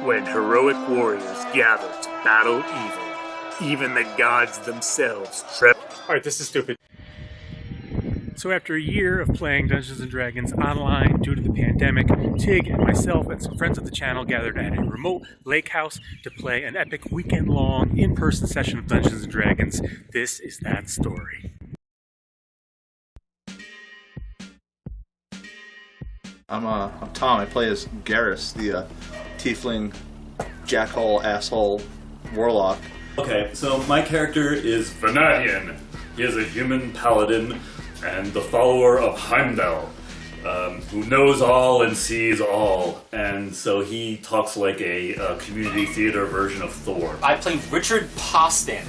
when heroic warriors gather to battle evil. Even the gods themselves tremble. Alright, this is stupid. So after a year of playing Dungeons & Dragons online due to the pandemic, Tig and myself and some friends of the channel gathered at a remote lake house to play an epic weekend-long in-person session of Dungeons & Dragons. This is that story. I'm Tom. I play as Garrus, the tiefling, jackhole, asshole, warlock. Okay, so my character is Vanadian. He is a human paladin and the follower of Heimdall, who knows all and sees all. And so he talks like a community theater version of Thor. I play Richard Poston.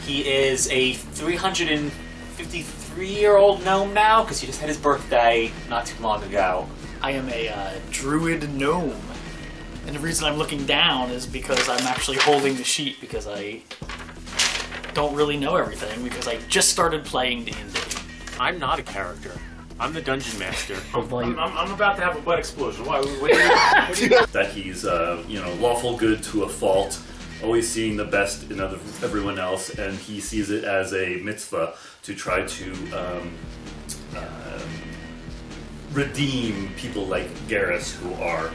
He is a 353-year-old gnome now, because he just had his birthday not too long ago. I am a druid gnome. And the reason I'm looking down is because I'm actually holding the sheet because I don't really know everything because I just started playing D&D. I'm not a character. I'm the dungeon master. I'm about to have a butt explosion. What That he's, lawful good to a fault, always seeing the best in everyone else, and he sees it as a mitzvah to try to redeem people like Garrus, who are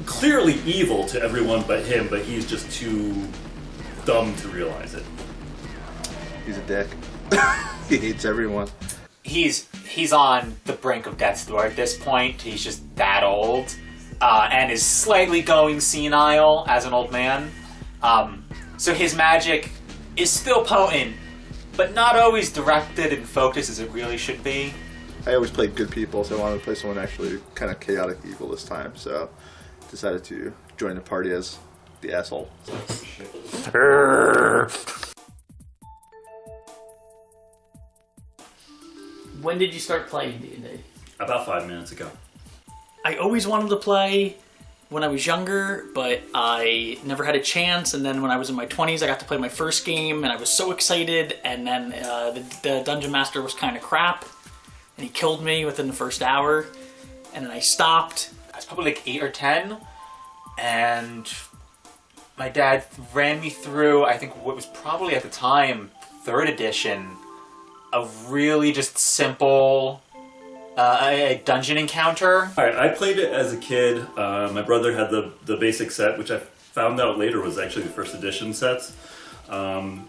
clearly evil to everyone but him, but he's just too dumb to realize it. He's a dick. He hates everyone. He's on the brink of death's door at this point. He's just that old, and is slightly going senile as an old man. So his magic is still potent, but not always directed and focused as it really should be. I always play good people, so I wanted to play someone actually kind of chaotic evil this time, so decided to join the party as the asshole. When did you start playing D&D? About 5 minutes ago. I always wanted to play when I was younger, but I never had a chance, and then when I was in my 20s I got to play my first game, and I was so excited, and then the Dungeon Master was kind of crap, and he killed me within the first hour, and then I stopped. I was probably like 8 or 10, and my dad ran me through, I think what was probably at the time, 3rd edition, a really just simple a dungeon encounter. Alright, I played it as a kid. My brother had the basic set, which I found out later was actually the 1st edition sets. And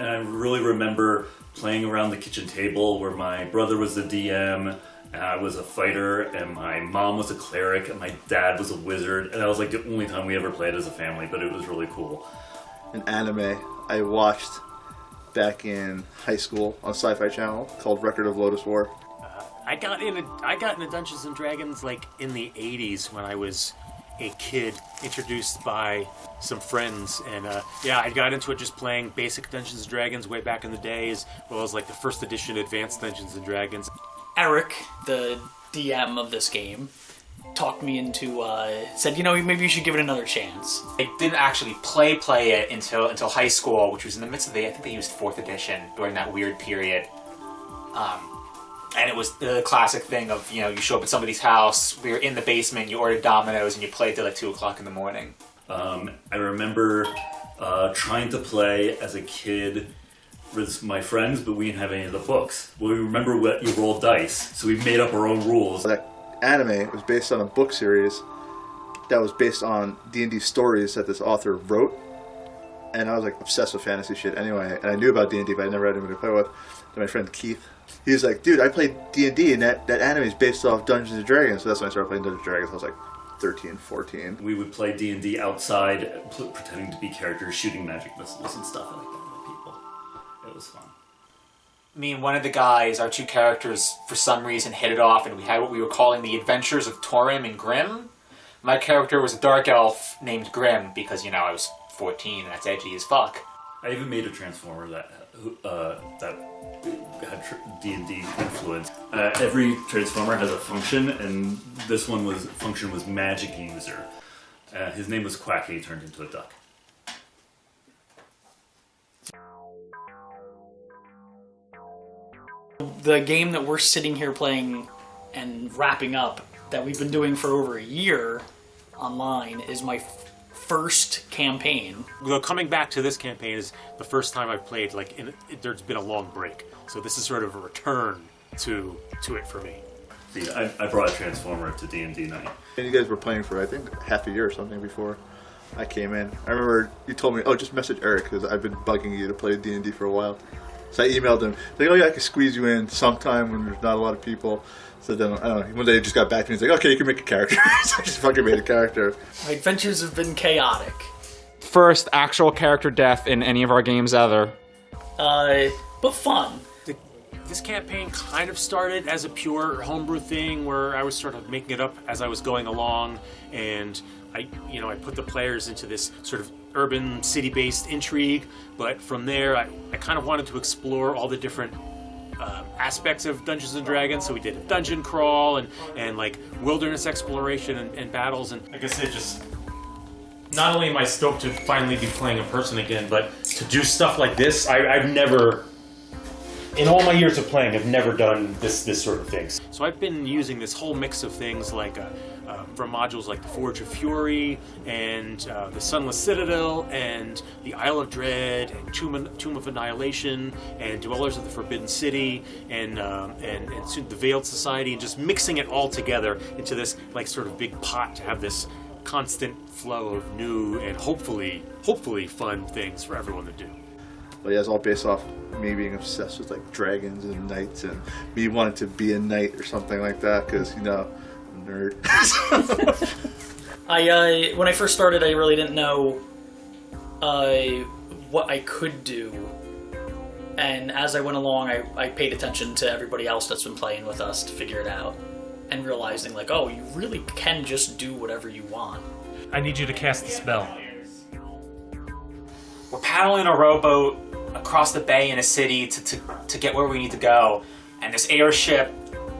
I really remember playing around the kitchen table where my brother was the DM, and I was a fighter, and my mom was a cleric, and my dad was a wizard, and that was like the only time we ever played as a family, but it was really cool. An anime I watched back in high school on Sci-Fi Channel called Record of Lotus War. I got into Dungeons and Dragons like in the 80s when I was a kid, introduced by some friends, and I got into it just playing basic Dungeons and Dragons way back in the days, well as like the 1st edition Advanced Dungeons and Dragons. Eric, the DM of this game, talked me into, said, maybe you should give it another chance. I didn't actually play it until high school, which was in the midst of I think they used 4th edition during that weird period. And it was the classic thing of, you show up at somebody's house, we were in the basement, you ordered Domino's, and you played till like 2 o'clock in the morning. I remember trying to play as a kid with my friends, but we didn't have any of the books. Well, we remember what you roll dice, so we made up our own rules. That anime was based on a book series that was based on D&D stories that this author wrote, and I was like obsessed with fantasy shit anyway, and I knew about D&D, but I never had anyone to play with. And my friend Keith, he was like, dude, I played D&D, and that anime is based off Dungeons & Dragons, so that's when I started playing Dungeons & Dragons. I was like 13, 14. We would play D&D outside, pretending to be characters, shooting magic missiles and stuff like that at people. It was fun. Me and one of the guys, our 2 characters, for some reason hit it off, and we had what we were calling the Adventures of Torim and Grimm. My character was a dark elf named Grimm, because, I was 14, and that's edgy as fuck. I even made a Transformer that had D&D influence. Every Transformer has a function, and this function was Magic User. His name was Quack, and he turned into a duck. The game that we're sitting here playing and wrapping up that we've been doing for over a year online is my first campaign. Well, coming back to this campaign is the first time I've played, like, there's been a long break. So this is sort of a return to it for me. See, I brought a Transformer to D&D night. And you guys were playing for, I think, half a year or something before I came in. I remember you told me, oh, just message Eric, because I've been bugging you to play D&D for a while. So I emailed him, like, oh yeah, I can squeeze you in sometime when there's not a lot of people. So then, I don't know, one day he just got back to me, he's like, okay, you can make a character. So I just fucking made a character. My adventures have been chaotic. First actual character death in any of our games ever. But fun. This campaign kind of started as a pure homebrew thing where I was sort of making it up as I was going along, and I put the players into this sort of urban city-based intrigue, but from there I kind of wanted to explore all the different aspects of Dungeons and Dragons. So we did a dungeon crawl and like wilderness exploration and battles, and Like I said, just not only am I stoked to finally be playing in person again, but to do stuff like this, I've never, in all my years of playing, I've never done this sort of things. so I've been using this whole mix of things like from modules like the Forge of Fury and the Sunless Citadel and the Isle of Dread and Tomb of Annihilation and Dwellers of the Forbidden City and soon the Veiled Society, and just mixing it all together into this like sort of big pot to have this constant flow of new and hopefully fun things for everyone to do. But yeah, it's all based off me being obsessed with like dragons and knights and me wanting to be a knight or something like that, because, you know, I'm a nerd. When I first started, I really didn't know what I could do. And as I went along, I paid attention to everybody else that's been playing with us to figure it out. And realizing, like, oh, you really can just do whatever you want. I need you to cast the spell. We're paddling a rowboat across the bay in a city to get where we need to go, and this airship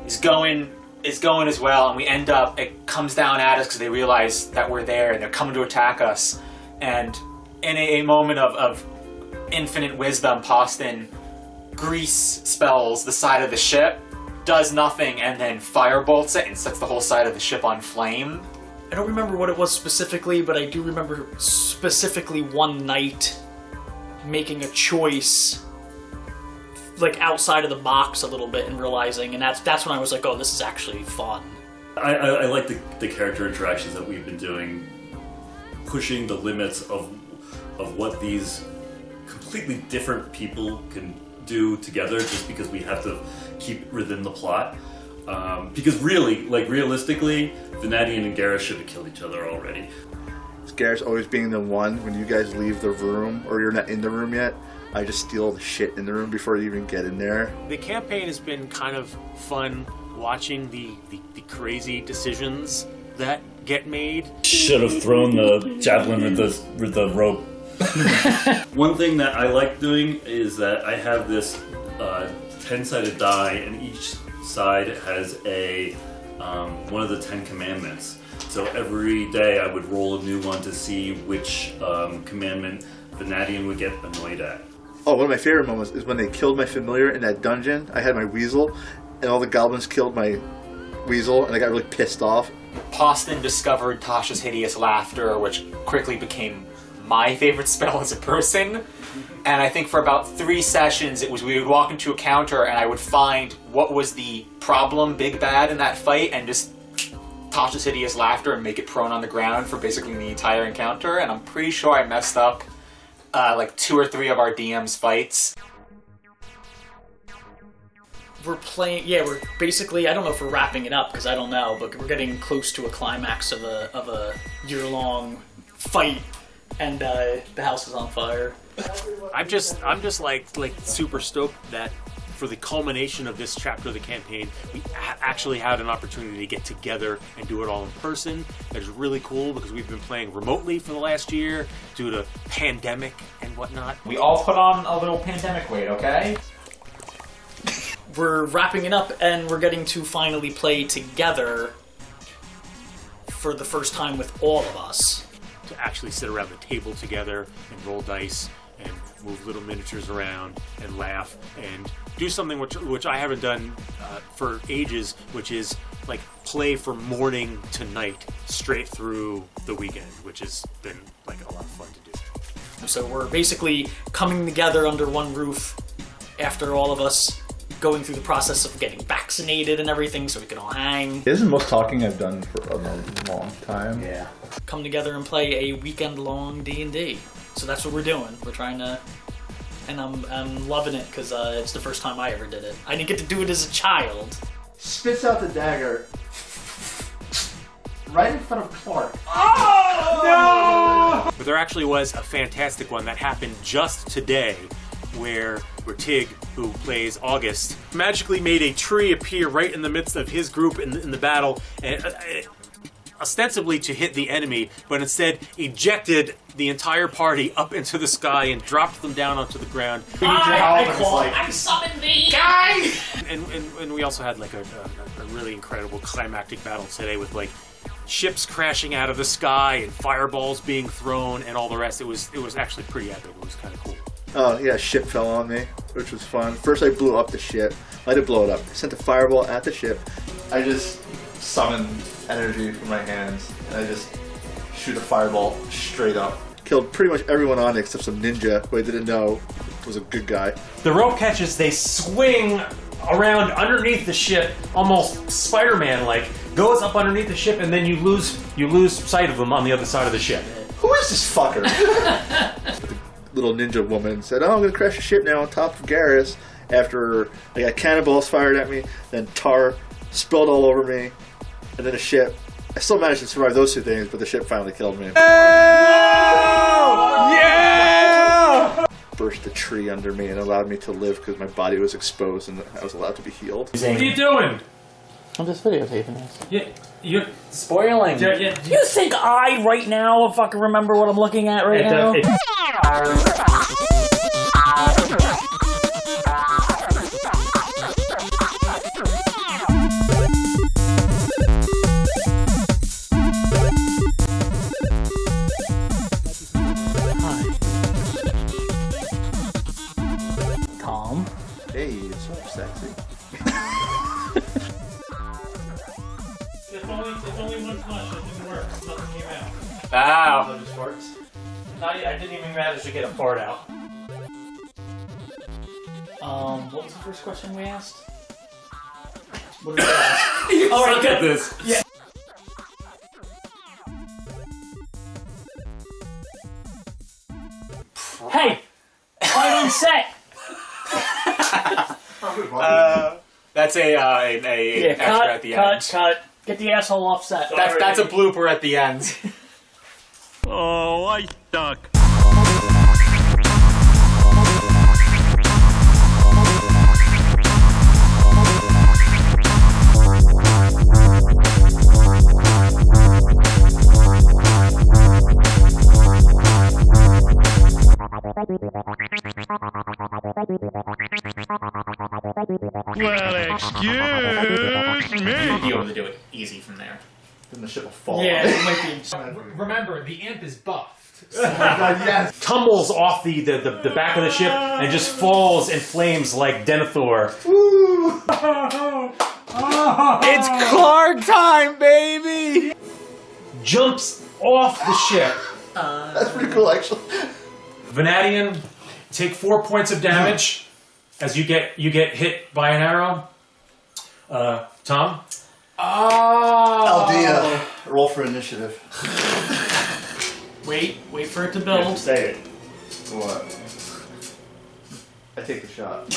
is going as well, and we end up, it comes down at us because they realize that we're there and they're coming to attack us. And in a moment of infinite wisdom, Poston grease spells the side of the ship, does nothing, and then firebolts it and sets the whole side of the ship on flame. I don't remember what it was specifically, but I do remember specifically one night making a choice, like outside of the box a little bit, and realizing, and that's when I was like, oh, this is actually fun. I like the character interactions that we've been doing, pushing the limits of what these completely different people can do together, just because we have to keep within the plot. Because really, like realistically, Vanadian and Garrus should have killed each other already. Garrus always being the one, when you guys leave the room or you're not in the room yet, I just steal the shit in the room before you even get in there. The campaign has been kind of fun watching the crazy decisions that get made. Should have thrown the javelin with the rope. One thing that I like doing is that I have this 10-sided die, and each side has a one of the 10 commandments. So every day I would roll a new one to see which commandment Vanadian would get annoyed at. Oh, one of my favorite moments is when they killed my familiar in that dungeon. I had my weasel, and all the goblins killed my weasel, and I got really pissed off. Poston discovered Tasha's hideous laughter, which quickly became my favorite spell as a person. And I think for about 3 sessions, it was we would walk into a counter and I would find what was the problem, big bad in that fight, and just Tasha's hideous laughter and make it prone on the ground for basically the entire encounter. And I'm pretty sure I messed up like 2 or 3 of our DM's fights. We're basically, I don't know if we're wrapping it up, because I don't know, but we're getting close to a climax of a year-long fight, and the house is on fire. I'm just like super stoked that for the culmination of this chapter of the campaign, we actually had an opportunity to get together and do it all in person. That is really cool, because we've been playing remotely for the last year due to pandemic and whatnot. We all put on a little pandemic weight, okay? We're wrapping it up, and we're getting to finally play together for the first time with all of us. To actually sit around the table together and roll dice and move little miniatures around and laugh and do something which I haven't done for ages, which is like play from morning to night straight through the weekend, which has been like a lot of fun to do. So we're basically coming together under one roof after all of us going through the process of getting vaccinated and everything so we can all hang. This is the most talking I've done for a long time. Yeah. Come together and play a weekend-long D&D. So that's what we're doing. We're trying to... And I'm loving it because it's the first time I ever did it. I didn't get to do it as a child. Spits out the dagger right in front of Clark. But there actually was a fantastic one that happened just today where Tig, who plays August, magically made a tree appear right in the midst of his group in the battle, and ostensibly to hit the enemy, but instead ejected the entire party up into the sky and dropped them down onto the ground. I summoned thee! Guy! And we also had like a really incredible climactic battle today with like ships crashing out of the sky and fireballs being thrown and all the rest. It was actually pretty epic. It was kind of cool. Oh yeah, ship fell on me, which was fun. First I blew up the ship. I didn't blow it up. I sent a fireball at the ship. I just summoned energy from my hands, and I just shoot a fireball straight up. Killed pretty much everyone on it except some ninja who I didn't know was a good guy. The rope catches, they swing around underneath the ship, almost Spider-Man like, goes up underneath the ship, and then you lose sight of them on the other side of the ship. Who is this fucker? The little ninja woman said, "Oh, I'm gonna crash a ship now on top of Garrus." After I got cannonballs fired at me, then tar spilled all over me, and then a ship. I still managed to survive those two things, but the ship finally killed me. Yeah! Burst a tree under me and allowed me to live because my body was exposed and I was allowed to be healed. What are you doing? I'm just videotaping this. Yeah, you're Spoiling. yeah. You think I, right now, fucking remember what I'm looking at right now? Tom. Hey, so sexy. It's only one flush. It didn't work. Nothing came out. Wow. I didn't even manage to get a fart out. What was the first question we asked? What did we ask? You All right, suck good. at this. Yeah. Hey! Right on set! That's a extra cut, at the cut, end. cut. Get the asshole off set. That's a blooper at the end. Oh, I stuck. Well, excuse me. You'll be able to do it easy from there. Then the ship will fall. Yeah, it might be. Remember, the imp is buffed. Yes. Tumbles off the back of the ship and just falls in flames like Denethor. It's Clark time, baby! Jumps off the ship. That's pretty cool, actually. Vanadian, take 4 points of damage as you get hit by an arrow. Tom? Aldea, roll for initiative. Wait for it to build. Say it. What? I take the shot.